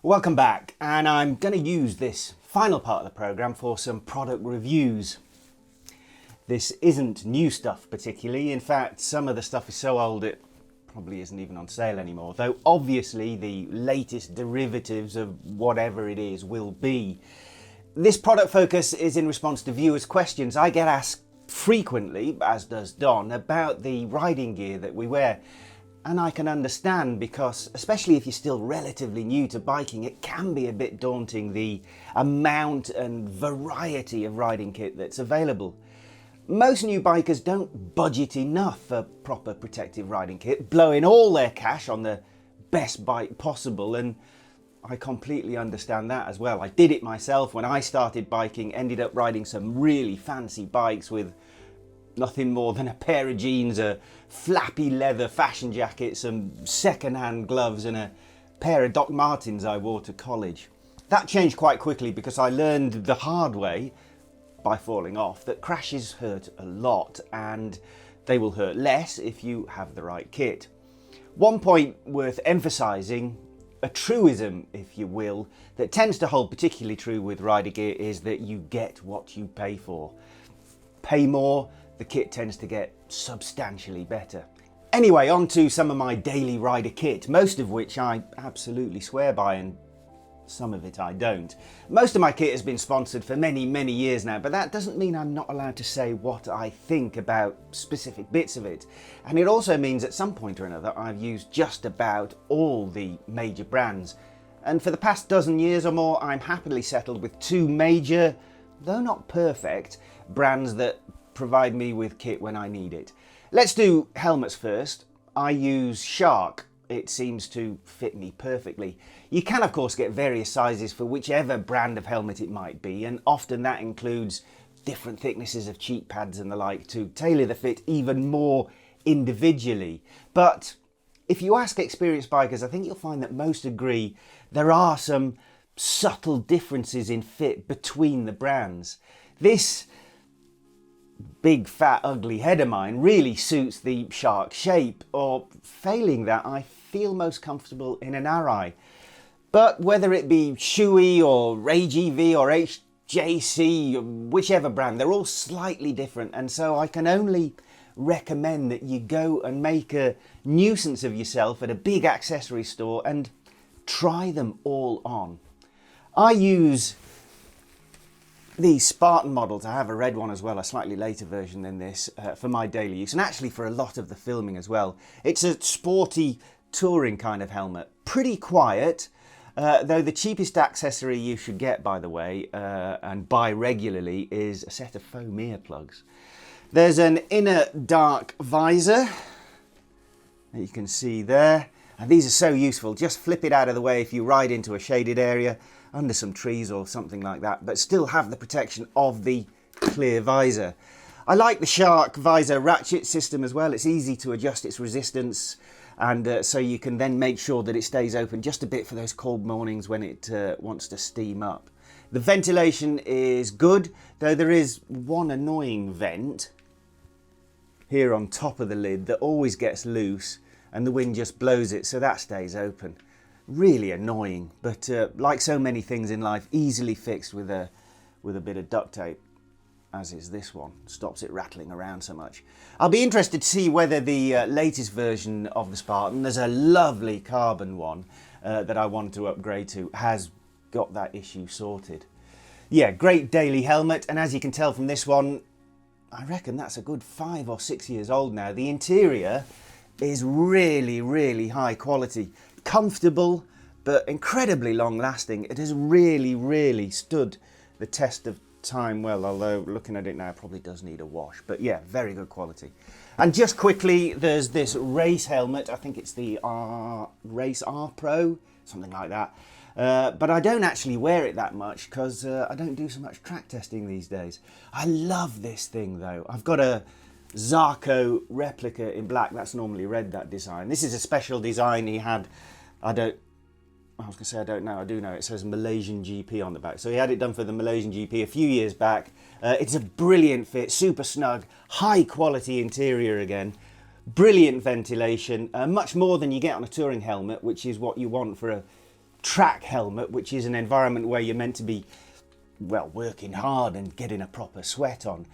Welcome back, and I'm going to use this final part of the programme for some product reviews. This isn't new stuff particularly. In fact, some of the stuff is so old it probably isn't even on sale anymore, though obviously the latest derivatives of whatever it is will be. This product focus is in response to viewers' questions. I get asked frequently, as does Don, about the riding gear that we wear. And I can understand because, especially if you're still relatively new to biking, it can be a bit daunting, the amount and variety of riding kit that's available. Most new bikers don't budget enough for proper protective riding kit, blowing all their cash on the best bike possible, and I completely understand that as well. I did it myself when I started biking, ended up riding some really fancy bikes with nothing more than a pair of jeans, a flappy leather fashion jacket, some second-hand gloves and a pair of Doc Martens I wore to college. That changed quite quickly because I learned the hard way, by falling off, that crashes hurt a lot and they will hurt less if you have the right kit. One point worth emphasising, a truism if you will, that tends to hold particularly true with rider gear is that you get what you pay for. Pay more, the kit tends to get substantially better. Anyway, on to some of my daily rider kit, most of which I absolutely swear by and some of it I don't. Most of my kit has been sponsored for many years now, but that doesn't mean I'm not allowed to say what I think about specific bits of it. And it also means at some point or another I've used just about all the major brands. And for the past dozen years or more, I'm happily settled with two major, though not perfect, brands that provide me with kit when I need it. Let's do helmets first. I use Shark. It seems to fit me perfectly. You can of course get various sizes for whichever brand of helmet it might be, and often that includes different thicknesses of cheek pads and the like to tailor the fit even more individually. But if you ask experienced bikers, I think you'll find that most agree there are some subtle differences in fit between the brands. This big fat ugly head of mine really suits the Shark shape, or failing that I feel most comfortable in an Arai. But whether it be Shoei or AGV or HJC, whichever brand, they're all slightly different, and so I can only recommend that you go and make a nuisance of yourself at a big accessory store and try them all on. I use these Spartan models. I have a red one as well, a slightly later version than this, for my daily use, and actually for a lot of the filming as well. It's a sporty touring kind of helmet, pretty quiet, though the cheapest accessory you should get, by the way, and buy regularly, is a set of foam earplugs. There's an inner dark visor that you can see there, and these are so useful. Just flip it out of the way if you ride into a shaded area under some trees or something like that, but still have the protection of the clear visor. I like the Shark visor ratchet system as well. It's easy to adjust its resistance, and so you can then make sure that it stays open just a bit for those cold mornings when it wants to steam up. The ventilation is good, though there is one annoying vent here on top of the lid that always gets loose and the wind just blows it, so that stays open. Really annoying, but like so many things in life, easily fixed with a bit of duct tape, as is this one. Stops it rattling around so much. I'll be interested to see whether the latest version of the Spartan, there's a lovely carbon one that I want to upgrade to, has got that issue sorted. Yeah, great daily helmet, and as you can tell from this one, I reckon that's a good 5 or 6 years old now. The interior is really high quality. Comfortable, but incredibly long lasting. It has really stood the test of time well, although looking at it now probably does need a wash, but yeah, very good quality. And just quickly, there's this race helmet. I think it's the Race R Pro, something like that, but I don't actually wear it that much because I don't do so much track testing these days. I love this thing though. I've got a Zarco replica in black. That's normally red, that design. This is a special design he had. I do know. It says Malaysian GP on the back. So he had it done for the Malaysian GP a few years back. It's a brilliant fit, super snug, high quality interior again, brilliant ventilation, much more than you get on a touring helmet, which is what you want for a track helmet, which is an environment where you're meant to be, well, working hard and getting a proper sweat on.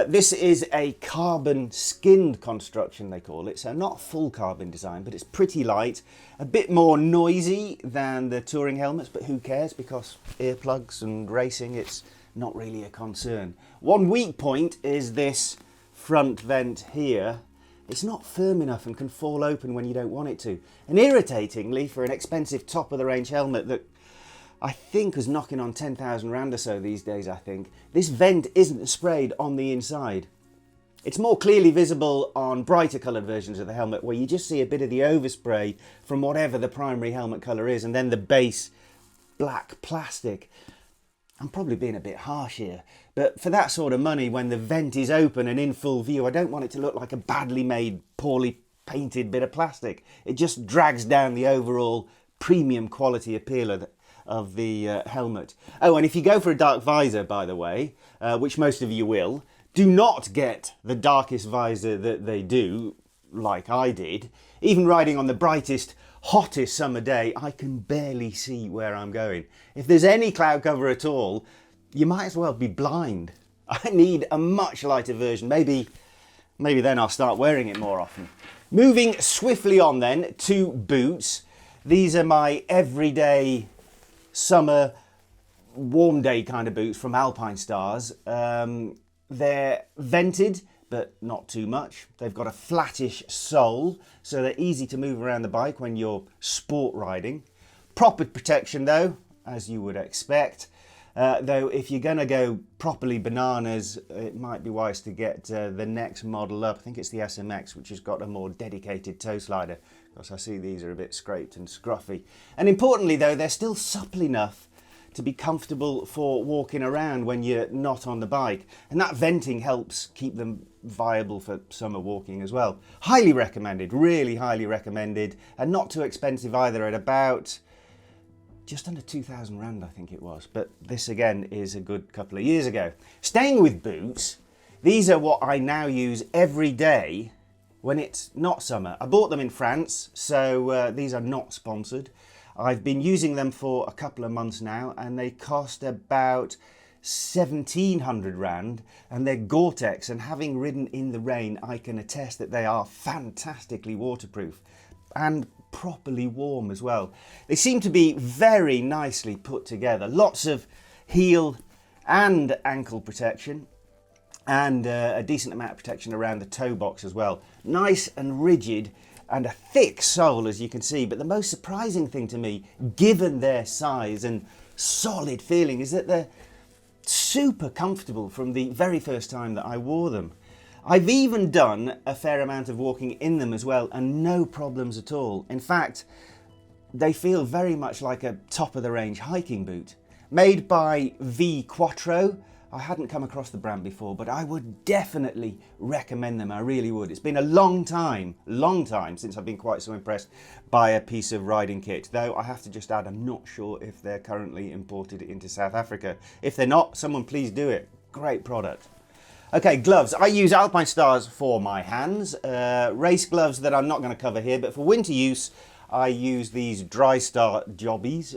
This is a carbon skinned construction, they call it, so not full carbon design, but it's pretty light, a bit more noisy than the touring helmets, but who cares, because earplugs and racing, it's not really a concern. One weak point is this front vent here. It's not firm enough and can fall open when you don't want it to. And irritatingly, for an expensive top of the range helmet that I think was knocking on 10,000 rand or so these days, I think, this vent isn't sprayed on the inside. It's more clearly visible on brighter coloured versions of the helmet, where you just see a bit of the overspray from whatever the primary helmet colour is, and then the base black plastic. I'm probably being a bit harsh here, but for that sort of money, when the vent is open and in full view, I don't want it to look like a badly made, poorly painted bit of plastic. It just drags down the overall premium quality appeal of the helmet. Oh, and if you go for a dark visor, by the way, which most of you will, do not get the darkest visor that they do, like I did. Even riding on the brightest, hottest summer day, I can barely see where I'm going. If there's any cloud cover at all, you might as well be blind. I need a much lighter version. Maybe then I'll start wearing it more often. Moving swiftly on then to boots. These are my everyday summer warm day kind of boots from Alpine Stars. They're vented, but not too much. They've got a flattish sole, so they're easy to move around the bike when you're sport riding. Proper protection though, as you would expect. Though if you're going to go properly bananas, it might be wise to get the next model up. I think it's the SMX, which has got a more dedicated toe slider, because I see these are a bit scraped and scruffy. And importantly though, they're still supple enough to be comfortable for walking around when you're not on the bike. And that venting helps keep them viable for summer walking as well. Highly recommended, really highly recommended, and not too expensive either, at about just under 2,000 rand I think it was, but this again is a good couple of years ago. Staying with boots, these are what I now use every day when it's not summer. I bought them in France, so these are not sponsored. I've been using them for a couple of months now, and they cost about 1,700 rand, and they're Gore-Tex, and having ridden in the rain, I can attest that they are fantastically waterproof and properly warm as well. They seem to be very nicely put together. Lots of heel and ankle protection, and a decent amount of protection around the toe box as well. Nice and rigid, and a thick sole, as you can see. But the most surprising thing to me, given their size and solid feeling, is that they're super comfortable from the very first time that I wore them. I've even done a fair amount of walking in them as well, and no problems at all. In fact, they feel very much like a top-of-the-range hiking boot. Made by V Quattro. I hadn't come across the brand before, but I would definitely recommend them. I really would. It's been a long time since I've been quite so impressed by a piece of riding kit. Though I have to just add, I'm not sure if they're currently imported into South Africa. If they're not, someone please do it. Great product. Okay, gloves. I use Alpine Stars for my hands. Race gloves that I'm not going to cover here, but for winter use, I use these Dry Star Jobbies.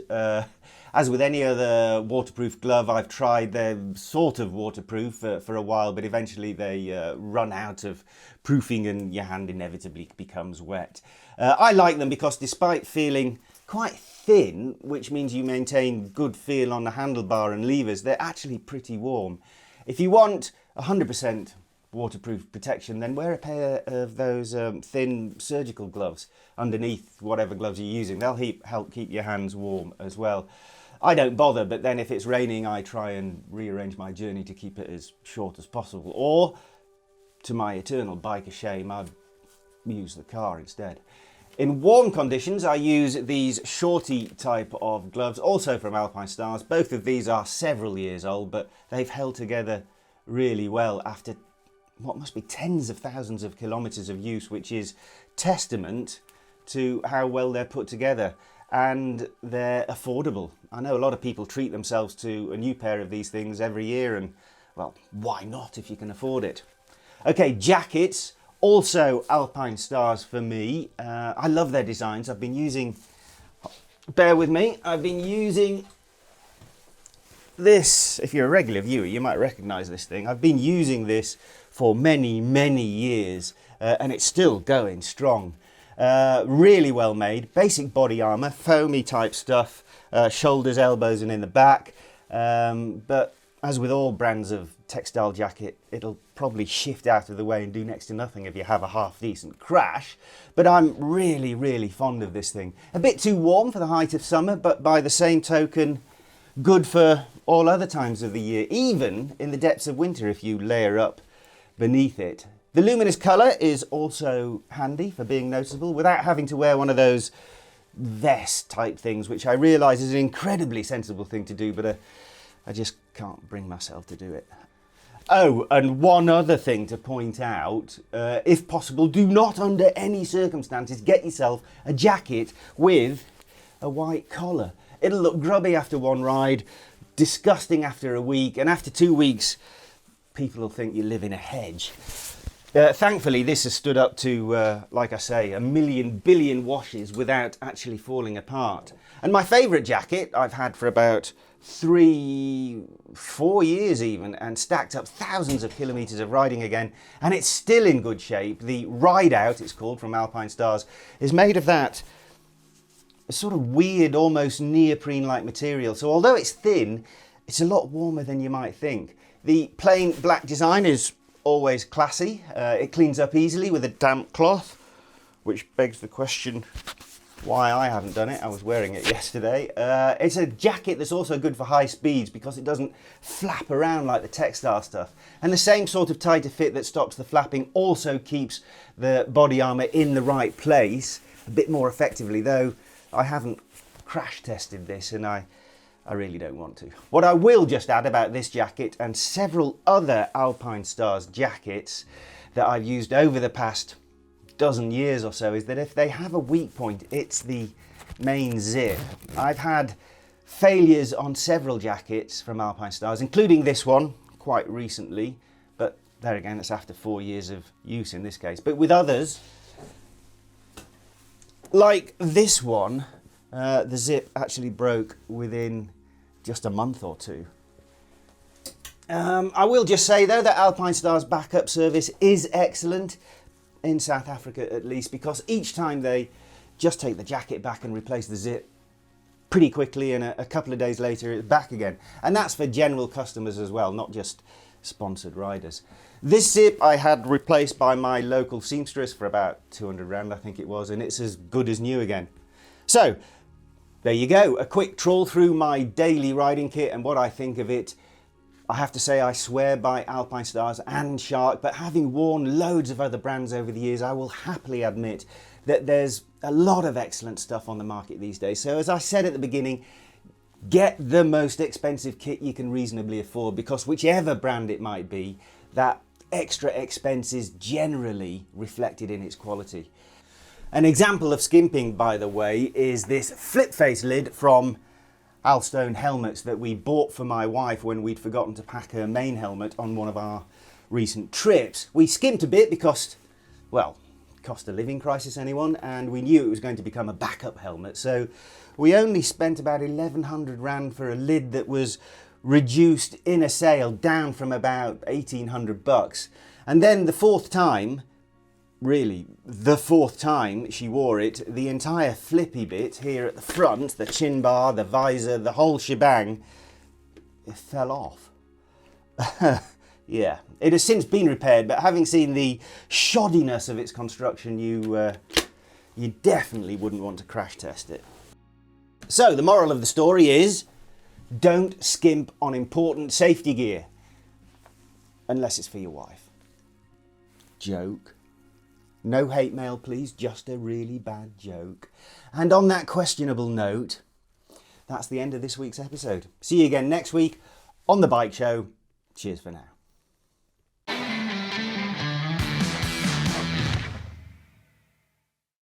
As with any other waterproof glove I've tried, they're sort of waterproof for a while, but eventually they run out of proofing and your hand inevitably becomes wet. I like them because despite feeling quite thin, which means you maintain good feel on the handlebar and levers, they're actually pretty warm. If you want 100% waterproof protection, then wear a pair of those thin surgical gloves underneath whatever gloves you're using. They'll help keep your hands warm as well. I don't bother, but then if it's raining, I try and rearrange my journey to keep it as short as possible. Or, to my eternal biker shame, I'd use the car instead. In warm conditions, I use these shorty type of gloves, also from Alpine Stars. Both of these are several years old, but they've held together really well after what must be tens of thousands of kilometers of use, which is testament to how well they're put together. And they're affordable. I know a lot of people treat themselves to a new pair of these things every year, and well, why not if you can afford it? Okay, jackets, also Alpine Stars for me. I love their designs. I've been using bear with me, I've been using this. If you're a regular viewer, you might recognise this thing. I've been using this for many, many years, and it's still going strong. Really well made, basic body armour, foamy type stuff, shoulders, elbows and in the back. But as with all brands of textile jacket, it'll probably shift out of the way and do next to nothing if you have a half decent crash. But I'm really, really fond of this thing. A bit too warm for the height of summer, but by the same token, good for all other times of the year, even in the depths of winter if you layer up beneath it. The luminous colour is also handy for being noticeable without having to wear one of those vest type things, which I realise is an incredibly sensible thing to do, but I just can't bring myself to do it. Oh, and one other thing to point out, if possible, do not under any circumstances get yourself a jacket with a white collar. It'll look grubby after one ride, disgusting after a week, and after 2 weeks, people will think you live in a hedge. Thankfully, this has stood up to, like I say, a million billion washes without actually falling apart. And my favourite jacket I've had for about 3-4 years even, and stacked up thousands of kilometres of riding again, and it's still in good shape. The Ride Out, it's called, from Alpine Stars, is made of that sort of weird, almost neoprene-like material. So although it's thin, it's a lot warmer than you might think. The plain black design is always classy. It cleans up easily with a damp cloth, which begs the question why I haven't done it. I was wearing it yesterday. It's a jacket that's also good for high speeds because it doesn't flap around like the textile stuff. And the same sort of tighter fit that stops the flapping also keeps the body armour in the right place a bit more effectively, though I haven't crash tested this and I really don't want to. What I will just add about this jacket and several other Alpine Stars jackets that I've used over the past dozen years or so is that if they have a weak point, it's the main zip. I've had failures on several jackets from Alpine Stars, including this one quite recently, but there again, it's after 4 years of use in this case. But with others, like this one, the zip actually broke within just a month or two. I will just say though that Alpine Stars backup service is excellent, in South Africa at least, because each time they just take the jacket back and replace the zip pretty quickly, and a couple of days later it's back again. And that's for general customers as well, not just sponsored riders. This zip I had replaced by my local seamstress for about 200 rand, I think it was, and it's as good as new again. So there you go, a quick trawl through my daily riding kit and what I think of it. I have to say I swear by Alpine Stars and Shark, but having worn loads of other brands over the years, I will happily admit that there's a lot of excellent stuff on the market these days. So as I said at the beginning, get the most expensive kit you can reasonably afford, because whichever brand it might be, that extra expense is generally reflected in its quality. An example of skimping, by the way, is this flip face lid from Alstone Helmets that we bought for my wife when we'd forgotten to pack her main helmet on one of our recent trips. We skimped a bit because, well, cost of living crisis, anyone, and we knew it was going to become a backup helmet, so we only spent about 1100 rand for a lid that was reduced in a sale down from about 1800 bucks. And then the fourth time, really the fourth time she wore it, the entire flippy bit here at the front, the chin bar, the visor, the whole shebang, it fell off. Yeah, it has since been repaired, but having seen the shoddiness of its construction, you definitely wouldn't want to crash test it. So the moral of the story is, don't skimp on important safety gear, unless it's for your wife. Joke. No hate mail, please, just a really bad joke. And on that questionable note, that's the end of this week's episode. See you again next week on The Bike Show. Cheers for now.